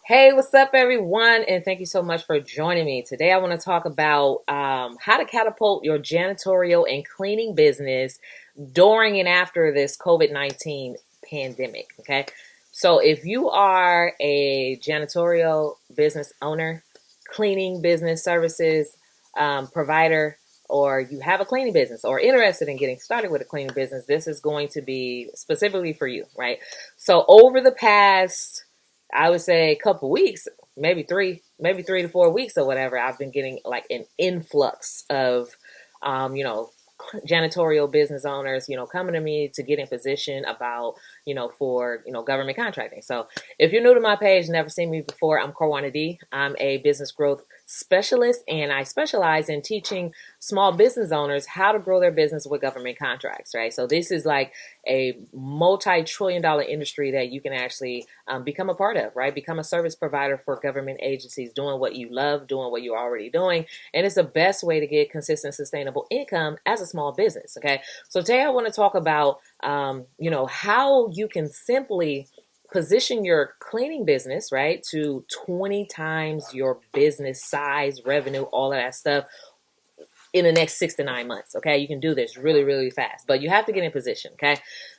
Hey, what's up, everyone? And thank you so much for joining me. Today, I want to talk about how to catapult your janitorial and cleaning business during and after this COVID-19 pandemic. Okay. So, if you are a janitorial business owner, cleaning business services provider, or you have a cleaning business or interested in getting started with a cleaning business, this is going to be specifically for you, right? So, over the past I would say a couple weeks, maybe 3 to 4 weeks or whatever, I've been getting like an influx of, um, you know, janitorial business owners, coming to me to get in position about, for, government contracting. So if you're new to my page, never seen me before, I'm Karwanna D. I'm a business growth specialist and I specialize in teaching small business owners how to grow their business with government contracts, right? So this is like a multi-trillion-dollar industry that you can actually become a part of, right? Become a service provider for government agencies, doing what you love, doing what you're already doing. And it's the best way to get consistent, sustainable income as a small business, okay? So today I want to talk about, how you can simply position your cleaning business, right, to 20 times your business size, revenue, all of that stuff in the next 6 to 9 months. Okay. You can do this really, really fast, but you have to get in position. Okay.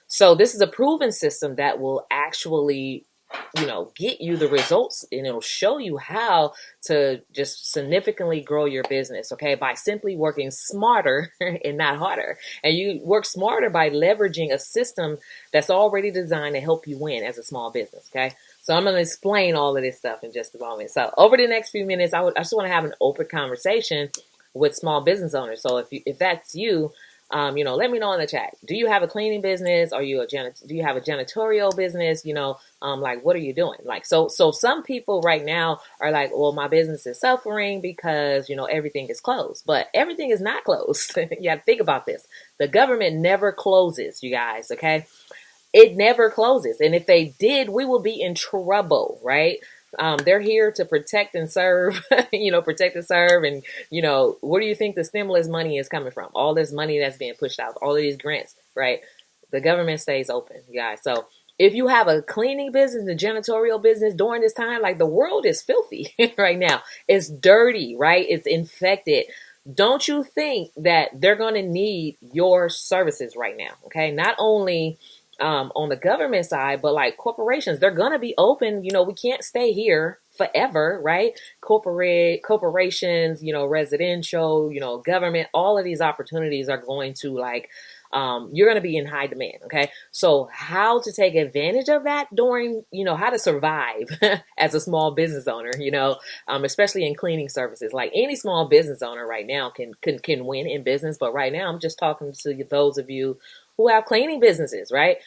So this is a proven system that will actually, get you the results and it'll show you how to just significantly grow your business. Okay. By simply working smarter and not harder. And you work smarter by leveraging a system that's already designed to help you win as a small business. Okay. So I'm going to explain all of this stuff in just a moment. So over the next few minutes, I just want to have an open conversation with small business owners. So if that's you, let me know in the chat. Do you have a cleaning business? Do you have a janitorial business? Like what are you doing? Like so some people right now are like, well, my business is suffering because everything is closed, but everything is not closed. You have to think about this. The government never closes, you guys. Okay, it never closes, and if they did, we will be in trouble, right? They're here to protect and serve, protect and serve. And, where do you think the stimulus money is coming from? All this money that's being pushed out, all of these grants, right? The government stays open, guys. So if you have a cleaning business, a janitorial business during this time, like the world is filthy right now. It's dirty, right? It's infected. Don't you think that they're going to need your services right now? Okay. Not only on the government side, but like corporations, they're gonna be open. We can't stay here forever, right? Corporations, residential, government, all of these opportunities are going to you're going to be in high demand. Okay. So how to take advantage of that during, how to survive as a small business owner, especially in cleaning services, like any small business owner right now can win in business. But right now I'm just talking to those of you who have cleaning businesses, right?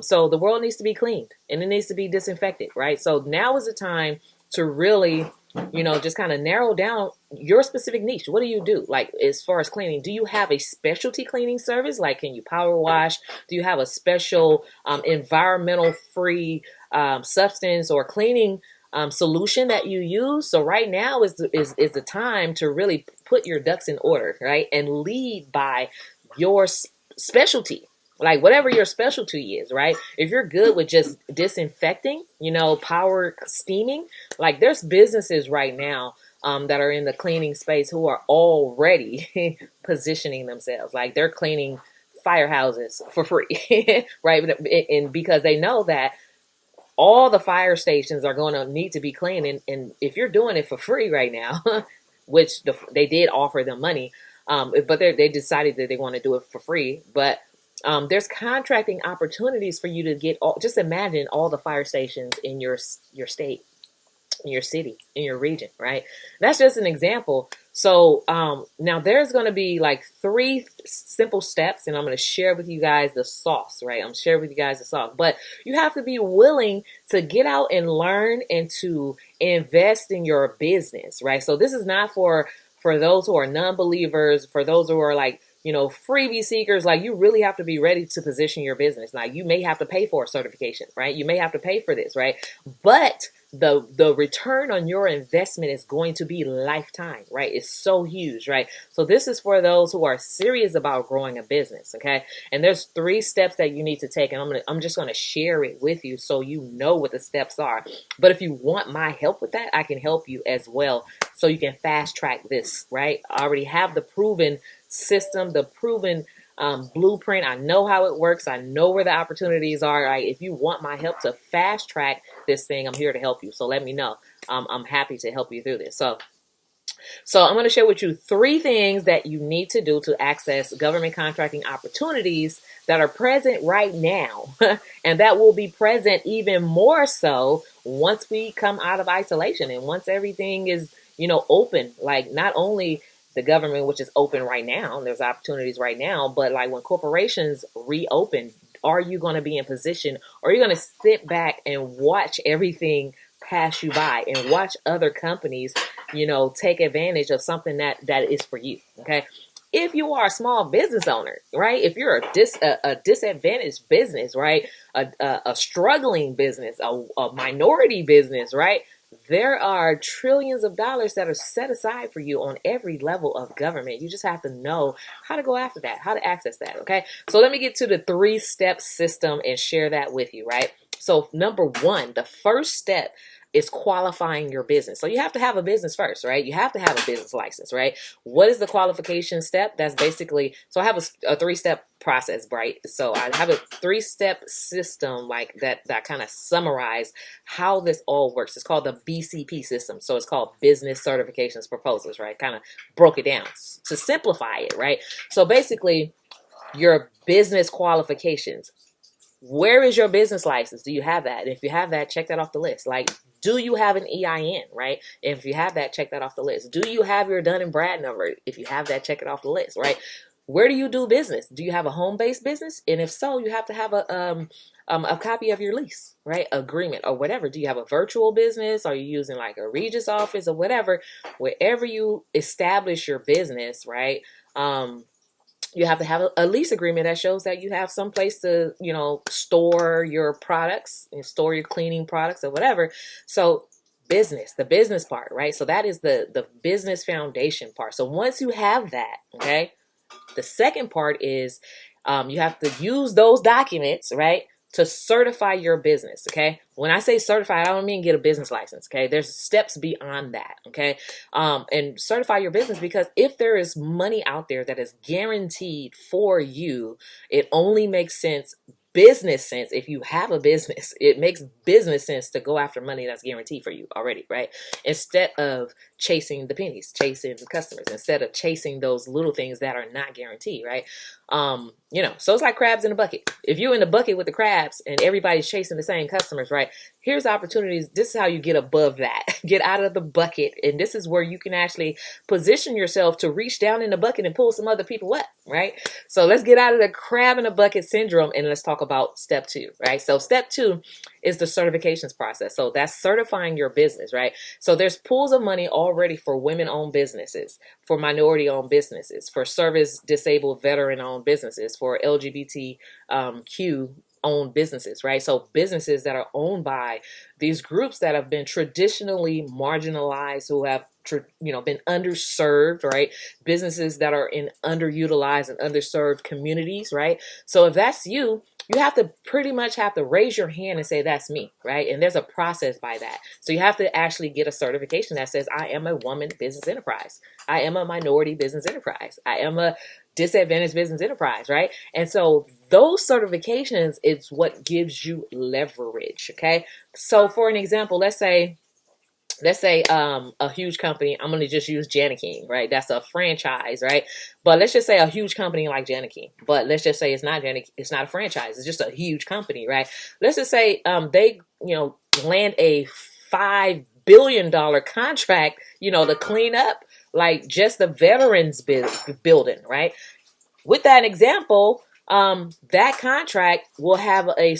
So the world needs to be cleaned and it needs to be disinfected, right? So now is the time to really, just kind of narrow down your specific niche. What do you do? Like, as far as cleaning, do you have a specialty cleaning service? Like, can you power wash? Do you have a special environmental free substance or cleaning solution that you use? So right now is the time to really put your ducks in order, right? And lead by your specialty, like whatever your specialty is, right? If you're good with just disinfecting, power steaming, like there's businesses right now that are in the cleaning space who are already positioning themselves like they're cleaning firehouses for free, right? And because they know that all the fire stations are going to need to be cleaned, and if you're doing it for free right now, which they did offer them money, but they decided that they want to do it for free. But there's contracting opportunities for you to get just imagine all the fire stations in your state, in your city, in your region, right? That's just an example. So now there's going to be like 3 simple steps, and I'm going to share with you guys the sauce, right? I'm sharing with you guys the sauce, but you have to be willing to get out and learn and to invest in your business, right? So this is not for those who are non-believers, for those who are like, freebie seekers. Like, you really have to be ready to position your business. Like, you may have to pay for a certification, right? You may have to pay for this, right? But the return on your investment is going to be lifetime, right? It's so huge, right? So this is for those who are serious about growing a business, okay? And there's 3 steps that you need to take, and I'm just gonna share it with you so you know what the steps are. But if you want my help with that, I can help you as well, so you can fast track this, right? I already have the proven system, the proven blueprint. I know how it works. I know where the opportunities are. Right? If you want my help to fast track this thing, I'm here to help you. So let me know. I'm happy to help you through this. So I'm going to share with you 3 things that you need to do to access government contracting opportunities that are present right now, and that will be present even more so once we come out of isolation and once everything is, open. Like, not only the government, which is open right now, and there's opportunities right now, but like when corporations reopen, are you going to be in position, or are you going to sit back and watch everything pass you by and watch other companies, take advantage of something that is for you? Okay. If you are a small business owner, right? If you're a disadvantaged business, right? A struggling business, a minority business, right? There are trillions of dollars that are set aside for you on every level of government. You just have to know how to go after that, how to access that. Okay. So let me get to the 3-step system and share that with you, right? So number 1, the first step is qualifying your business. So you have to have a business first, right? You have to have a business license, right? What is the qualification step? That's basically, so I have a 3-step process, right? So I have a 3-step system like that kind of summarize how this all works. It's called the BCP system. So it's called Business Certifications Proposals, right? Kind of broke it down to simplify it, right? So basically, your business qualifications. Where is your business license? Do you have that? And if you have that, check that off the list. Like, do you have an EIN, right? If you have that, check that off the list. Do you have your Dun and Brad number? If you have that, check it off the list, right? Where do you do business? Do you have a home-based business? And if so, you have to have a copy of your lease, right? Agreement or whatever. Do you have a virtual business? Are you using like a Regis office or whatever? Wherever you establish your business, right? You have to have a lease agreement that shows that you have some place to, store your products and store your cleaning products or whatever. So the business part, right? So that is the business foundation part. So once you have that, okay, the second part is you have to use those documents, right, to certify your business, okay? When I say certify, I don't mean get a business license, okay? There's steps beyond that, okay? And certify your business, because if there is money out there that is guaranteed for you, it only makes business sense. If you have a business, it makes business sense to go after money that's guaranteed for you already, right? Instead of chasing the pennies, chasing the customers, instead of chasing those little things that are not guaranteed, right? So it's like crabs in a bucket. If you're in the bucket with the crabs and everybody's chasing the same customers, right? Here's opportunities. This is how you get above that. Get out of the bucket. And this is where you can actually position yourself to reach down in the bucket and pull some other people up, right? So let's get out of the crab in a bucket syndrome and let's talk about step 2, right? So step 2 is the certifications process. So that's certifying your business, right? So there's pools of money already for women-owned businesses, for minority-owned businesses, for service-disabled veteran-owned businesses, for LGBTQ owned businesses, right? So businesses that are owned by these groups that have been traditionally marginalized, who have been underserved, right? Businesses that are in underutilized and underserved communities, right? So if that's you, you have to pretty much have to raise your hand and say, that's me, right? And there's a process by that. So you have to actually get a certification that says, I am a woman business enterprise. I am a minority business enterprise. I am a disadvantaged business enterprise, right? And so those certifications is what gives you leverage, okay? So for an example, let's say a huge company, I'm going to just use Janiking, right? That's a franchise, right? But let's just say a huge company like Janiking, but let's just say it's not a franchise. It's just a huge company, right? Let's just say they, land a $5 billion contract, to clean up like just the veterans building, right? With that example, that contract will have a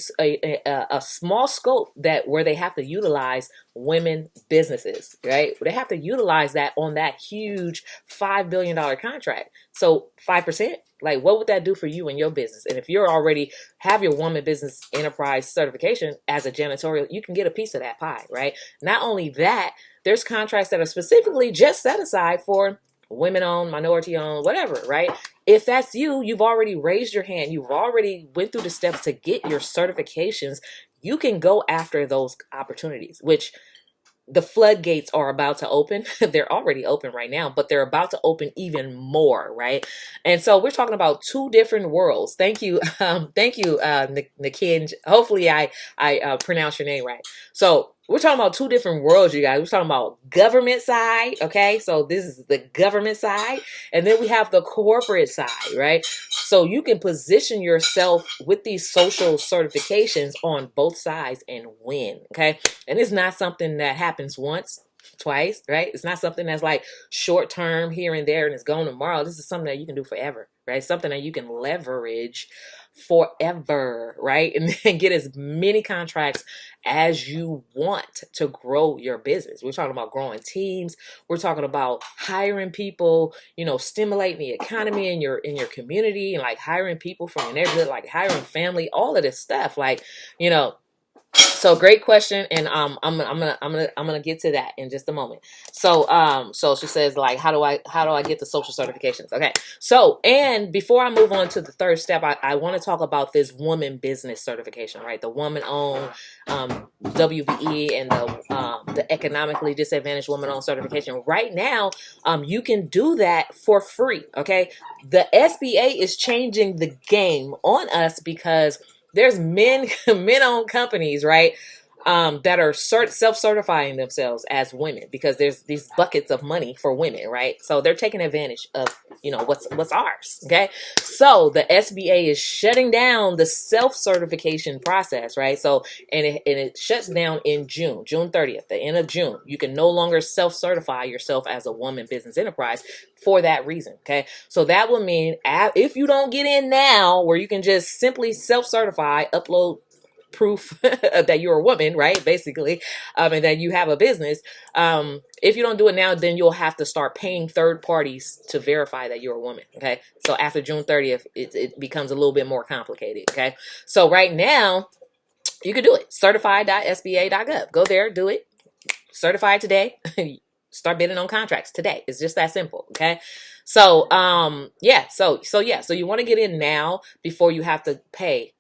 small scope where they have to utilize women businesses, right? They have to utilize that on that huge $5 billion contract. So 5%. Like, what would that do for you and your business? And if you're already have your woman business enterprise certification as a janitorial, you can get a piece of that pie, right? Not only that, there's contracts that are specifically just set aside for women owned, minority owned, whatever, right? If that's you, you've already raised your hand. You've already went through the steps to get your certifications. You can go after those opportunities, which the floodgates are about to open. They're already open right now, but they're about to open even more, right? And so we're talking about two different worlds. Thank you, Nikin. Hopefully, I pronounce your name right. So we're talking about two different worlds, you guys. We're talking about government side, okay? So this is the government side, and then we have the corporate side, right? So you can position yourself with these social certifications on both sides and win, okay? And it's not something that happens once, twice, right? It's not something that's like short term here and there and it's gone tomorrow. This is something that you can do forever, right? Something that you can leverage forever, right? And then get as many contracts as you want to grow your business. We're talking about growing teams. We're talking about hiring people, stimulating the economy in your community, and like hiring people from your neighborhood, like hiring family, all of this stuff. Like, so great question, and I'm gonna get to that in just a moment. So she says, like, how do I get the social certifications? Okay, so, and before I move on to the third step, I want to talk about this woman business certification, right? The woman owned WBE and the economically disadvantaged woman owned certification. Right now, you can do that for free. Okay, the SBA is changing the game on us because there's men-owned companies, right, that are self-certifying themselves as women because there's these buckets of money for women, right? So they're taking advantage of what's ours. Okay, so the SBA is shutting down the self-certification process, right? So and it shuts down in June 30th, the end of June. You can no longer self-certify yourself as a woman business enterprise for that reason. Okay, so that will mean if you don't get in now, where you can just simply self-certify, upload proof that you're a woman, right? Basically, and that you have a business. If you don't do it now, then you'll have to start paying third parties to verify that you're a woman. Okay, so after June 30th, it becomes a little bit more complicated. Okay, so right now you can do it. Certified.sba.gov. Go there, do it. Certify today. Start bidding on contracts today. It's just that simple. Okay. So, So you want to get in now before you have to pay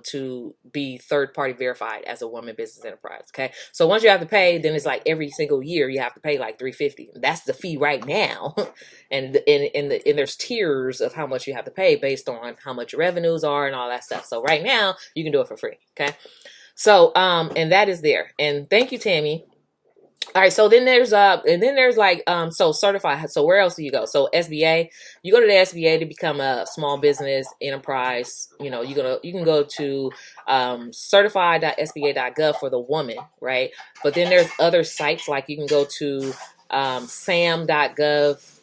to be third party verified as a woman business enterprise. Okay. So once you have to pay, then it's like every single year you have to pay like $350. That's the fee right now. and there's tiers of how much you have to pay based on how much your revenues are and all that stuff. So right now you can do it for free. Okay. So, and that is there. And thank you, Tammy. All right, so then there's so certified. So where else do you go? So SBA, you go to the SBA to become a small business enterprise. You can go to certified.sba.gov for the woman, right? But then there's other sites like you can go to sam.gov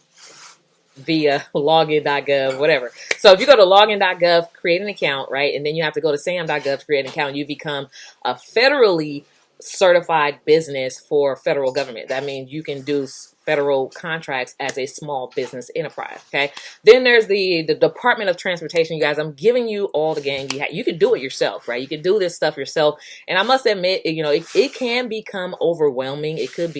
via login.gov, whatever. So if you go to login.gov, create an account, right? And then you have to go to sam.gov to create an account. You become a federally certified business for federal government. That means you can do federal contracts as a small business enterprise. Okay. Then there's the Department of Transportation. You guys, I'm giving you all the game. You can do it yourself, right? You can do this stuff yourself. And I must admit, it can become overwhelming. It can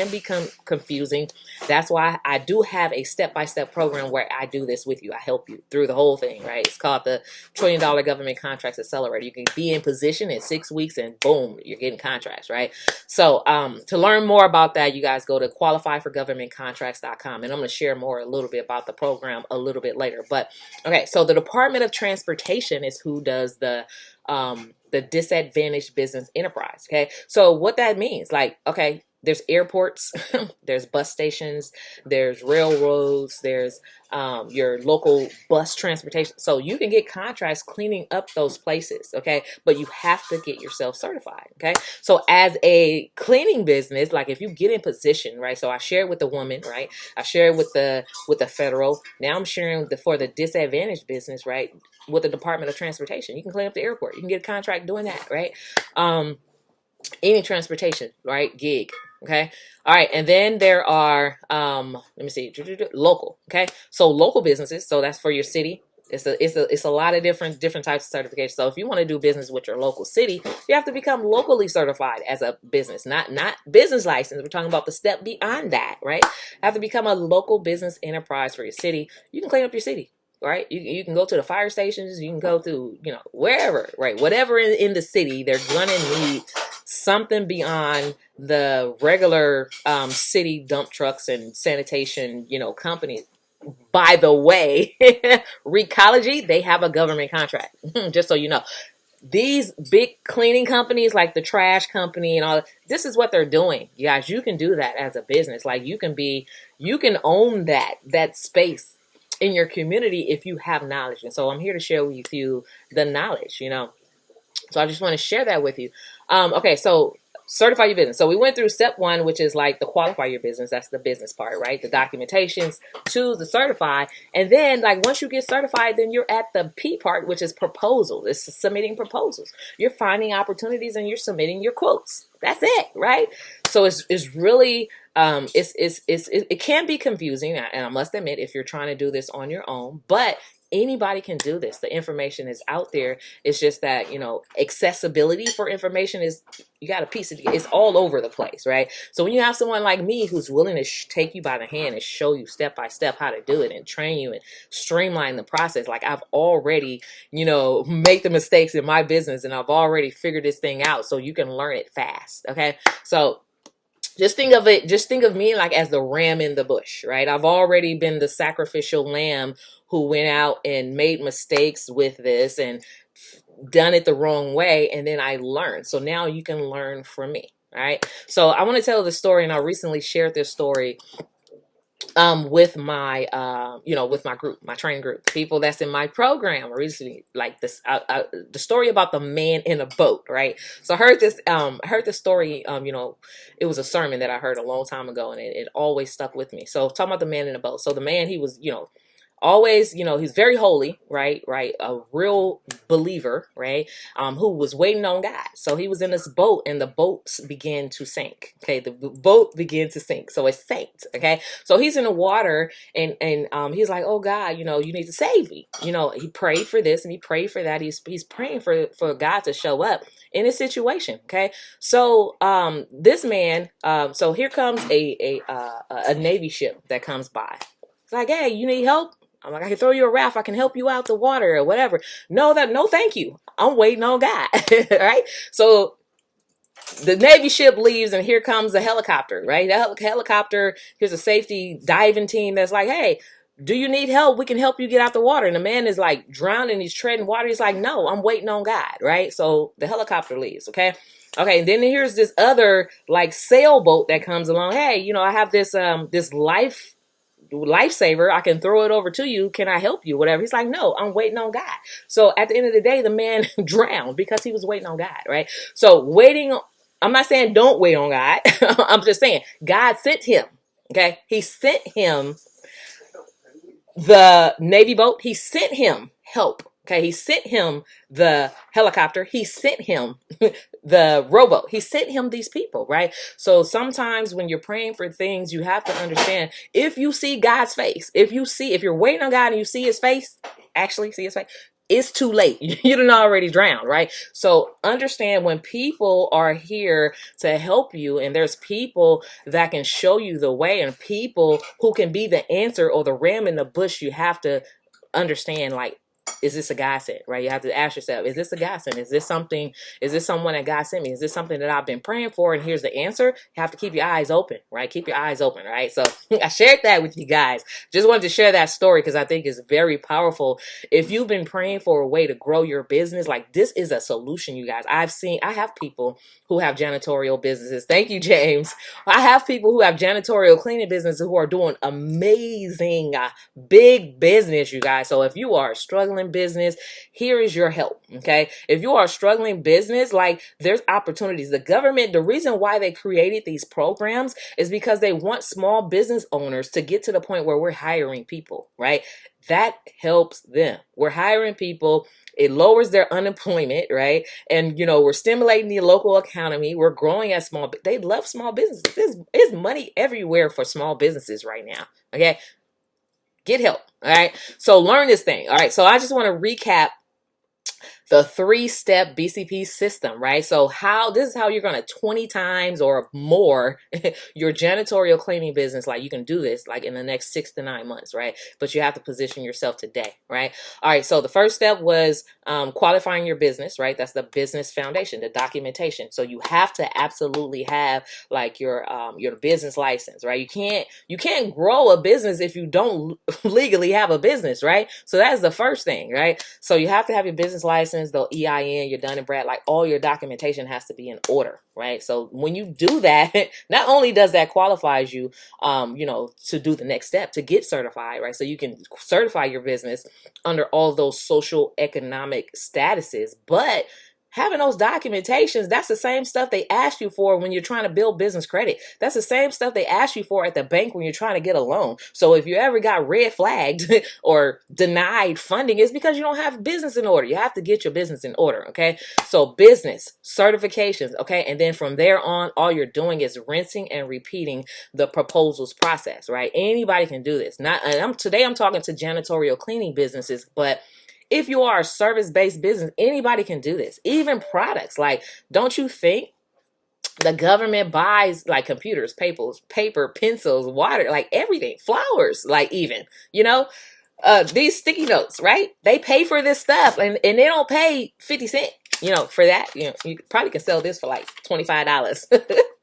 become confusing. That's why I do have a step-by-step program where I do this with you. I help you through the whole thing, right? It's called the $1 trillion Government Contracts Accelerator. You can be in position in 6 weeks and boom, you're getting contracts, right? So to learn more about that, you guys go to qualifyforgovernmentcontracts.com, and I'm going to share a little bit about the program a little bit later. But okay, so the Department of Transportation is who does the disadvantaged business enterprise. Okay, so what that means, like, okay, there's airports, there's bus stations, there's railroads, there's your local bus transportation. So you can get contracts cleaning up those places, okay? But you have to get yourself certified, okay? So as a cleaning business, like if you get in position, right? So I shared with the woman, right? I shared with the federal. Now I'm sharing for the disadvantaged business, right? With the Department of Transportation. You can clean up the airport. You can get a contract doing that, right? Any transportation, right? Gig. Okay. All right. And then there are, let me see, local. Okay. So local businesses. So that's for your city. It's a lot of different types of certification. So if you want to do business with your local city, you have to become locally certified as a business, not business license. We're talking about the step beyond that, right? You have to become a local business enterprise for your city. You can clean up your city, right? You can go to the fire stations, you can go to, wherever, right? Whatever in the city, they're gonna need something beyond the regular city dump trucks and sanitation, companies. By the way, Recology, they have a government contract. Just so you know, these big cleaning companies like the trash company and all, this is what they're doing. You guys, you can do that as a business. Like you can own that space in your community if you have knowledge. And so I'm here to share with you the knowledge. So I just want to share that with you. Okay, so certify your business. So we went through step one, which is like the qualify your business. That's the business part, right? The documentations. Two, the certify. And then like once you get certified, then you're at the P part, which is proposal. It's submitting proposals. You're finding opportunities and you're submitting your quotes. That's it, right? So it's really it can be confusing, and I must admit, if you're trying to do this on your own, but anybody can do this. The information is out there. It's just that, accessibility for information is, you got to piece it. It's all over the place, right? So when you have someone like me who's willing to take you by the hand and show you step by step how to do it and train you and streamline the process, like I've already, made the mistakes in my business and I've already figured this thing out so you can learn it fast. Okay. So just think of me like as the ram in the bush, right? I've already been the sacrificial lamb who went out and made mistakes with this and done it the wrong way. And then I learned. So now you can learn from me. All right. So I want to tell the story, and I recently shared this story with my with my group, my training group, people that's in my program. Recently, like this the story about the man in a boat, right? So I heard the story, it was a sermon that I heard a long time ago, and it always stuck with me. So talking about the man in a boat. So the man, he was, always, he's very holy, right, a real believer, right, who was waiting on God. So he was in this boat and the boats began to sink. Okay, the boat began to sink, so it sank. Okay, so he's in the water, and he's like, oh God, you need to save me. He prayed for this and he prayed for that. He's praying for God to show up in his situation. Okay, so this man, so here comes a Navy ship that comes by. It's like, hey, you need help? I'm like, I can throw you a raft. I can help you out the water or whatever. No, thank you. I'm waiting on God. Right? So the Navy ship leaves and here comes the helicopter, right? The helicopter, here's a safety diving team that's like, hey, do you need help? We can help you get out the water. And the man is like drowning. He's treading water. He's like, no, I'm waiting on God, right? So the helicopter leaves, okay? Okay, and then here's this other like sailboat that comes along. Hey, I have this this lifesaver, I can throw it over to you, can I help you, whatever. He's like, no, I'm waiting on God. So at the end of the day, the man drowned because he was waiting on God, right? So I'm not saying don't wait on God. I'm just saying God sent him. Okay, he sent him the Navy boat. He sent him help. Okay, he sent him the helicopter. He sent him the rowboat. He sent him these people, right? So sometimes when you're praying for things, you have to understand, if you see God's face, if you're waiting on God and you see his face, actually see his face, it's too late. You done already drowned, right? So understand when people are here to help you, and there's people that can show you the way, and people who can be the answer or the ram in the bush, you have to understand, like, is this a God sent, right? You have to ask yourself, is this a God sent? Is this someone that God sent me? Is this something that I've been praying for? And here's the answer. You have to keep your eyes open, right? Keep your eyes open, right? So I shared that with you guys. Just wanted to share that story because I think it's very powerful. If you've been praying for a way to grow your business, like, this is a solution, you guys. I have people who have janitorial businesses. Thank you, James. I have people who have janitorial cleaning businesses who are doing amazing, big business, you guys. So if you are a struggling business, here is your help. Okay. If you are a struggling business, like, there's opportunities. The government, the reason why they created these programs is because they want small business owners to get to the point where we're hiring people, right? That helps them. We're hiring people. It lowers their unemployment, right? And, we're stimulating the local economy. We're growing as they love small businesses. There's money everywhere for small businesses right now. Okay. Get help. All right. So learn this thing. All right. So I just want to recap the 3-step BCP system, right? So this is how you're going to 20 times or more your janitorial cleaning business. Like you can do this like in the next 6 to 9 months, right? But you have to position yourself today, right? All right. So the first step was qualifying your business, right? That's the business foundation, the documentation. So you have to absolutely have like your business license, right? You can't grow a business if you don't legally have a business, right? So that's the first thing, right? So you have to have your business license, the EIN, your Dun and Brad, like all your documentation has to be in order, right? So when you do that, not only does that qualifies you, to do the next step to get certified, right? So you can certify your business under all those social economic statuses, but having those documentations, that's the same stuff they ask you for when you're trying to build business credit. That's the same stuff they ask you for at the bank when you're trying to get a loan. So if you ever got red flagged or denied funding, it's because you don't have business in order. You have to get your business in order, okay? So business, certifications, okay? And then from there on, all you're doing is rinsing and repeating the proposals process, right? Anybody can do this. Today I'm talking to janitorial cleaning businesses, but if you are a service-based business, anybody can do this. Even products. Like, don't you think the government buys like computers, paper, pencils, water, like everything, flowers, like even, these sticky notes, right? They pay for this stuff and they don't pay 50 cents, for that. You probably can sell this for like $25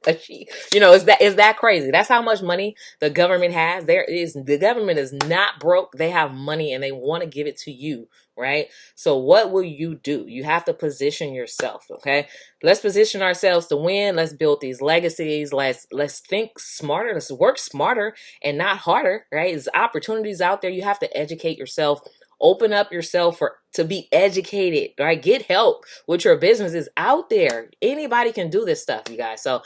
a sheet. Is that crazy? That's how much money the government has. The government is not broke. They have money and they want to give it to you, right? So what will you do? You have to position yourself, okay? Let's position ourselves to win. Let's build these legacies. Let's think smarter. Let's work smarter and not harder, right? There's opportunities out there. You have to educate yourself. Open up yourself to be educated, right? Get help with your business is out there. Anybody can do this stuff, you guys. So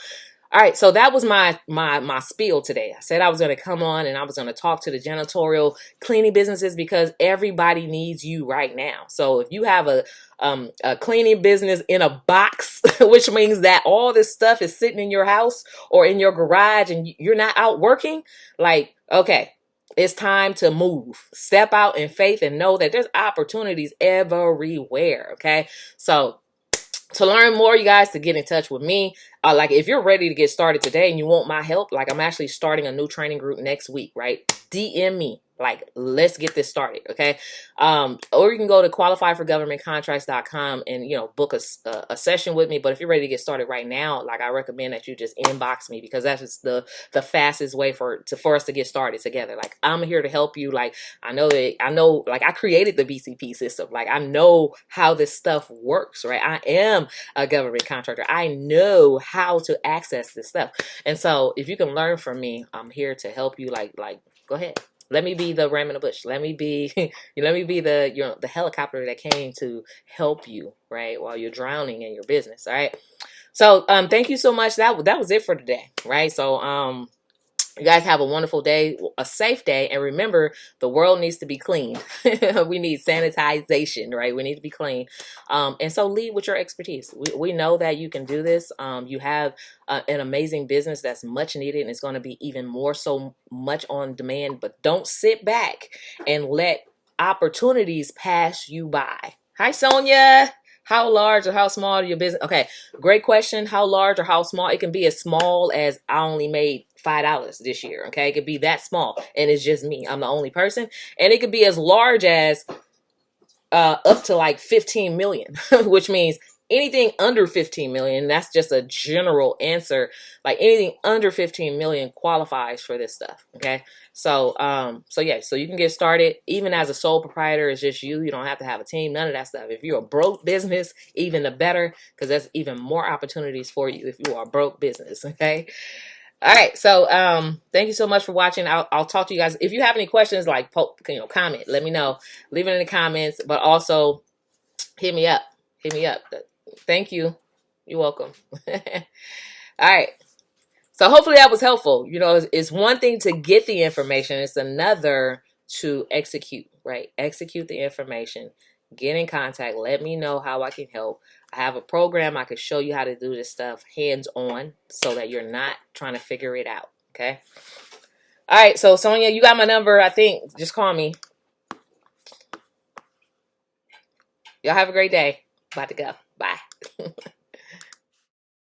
all right, so that was my spiel today. I said I was going to come on and I was going to talk to the janitorial cleaning businesses because everybody needs you right now. So if you have a cleaning business in a box, which means that all this stuff is sitting in your house or in your garage and you're not out working, like, okay, it's time to move. Step out in faith and know that there's opportunities everywhere, okay? So to learn more, you guys, to get in touch with me, like if you're ready to get started today and you want my help, like I'm actually starting a new training group next week, right? DM me. Like, let's get this started, okay? Or you can go to qualifyforgovernmentcontracts.com and, book a session with me. But if you're ready to get started right now, like I recommend that you just inbox me because that's just the fastest way for us to get started together. Like, I'm here to help you. Like, I know, like I created the BCP system. Like, I know how this stuff works, right? I am a government contractor. I know how to access this stuff. And so if you can learn from me, I'm here to help you. Like, go ahead. Let me be the ram in the bush. Let me be the the helicopter that came to help you, right, while you're drowning in your business. All right. So thank you so much. That was it for today, right? So you guys have a wonderful day, a safe day, and remember, the world needs to be clean. We need sanitization, right? We need to be clean. And so lead with your expertise. We know that you can do this. You have an amazing business that's much needed, and it's going to be even more so much on demand. But don't sit back and let opportunities pass you by. Hi, Sonia. How large or how small your business? Okay, great question. How large or how small? It can be as small as I only made $5 this year. Okay, it could be that small, and it's just me. I'm the only person, and it could be as large as up to like 15 million, which means anything under 15 million. That's just a general answer. Like anything under 15 million qualifies for this stuff. Okay, so yeah, so you can get started even as a sole proprietor. It's just you. You don't have to have a team. None of that stuff. If you're a broke business, even the better, because there's even more opportunities for you if you are a broke business. Okay. All right, so thank you so much for watching. I'll talk to you guys. If you have any questions, like comment, let me know. Leave it in the comments, but also hit me up. Hit me up. Thank you. You're welcome. All right. So hopefully that was helpful. It's one thing to get the information. It's another to execute, right? Execute the information. Get in contact. Let me know how I can help. I have a program. I can show you how to do this stuff hands-on so that you're not trying to figure it out, okay? All right, so Sonia, you got my number. I think. Just call me. Y'all have a great day. About to go. Bye.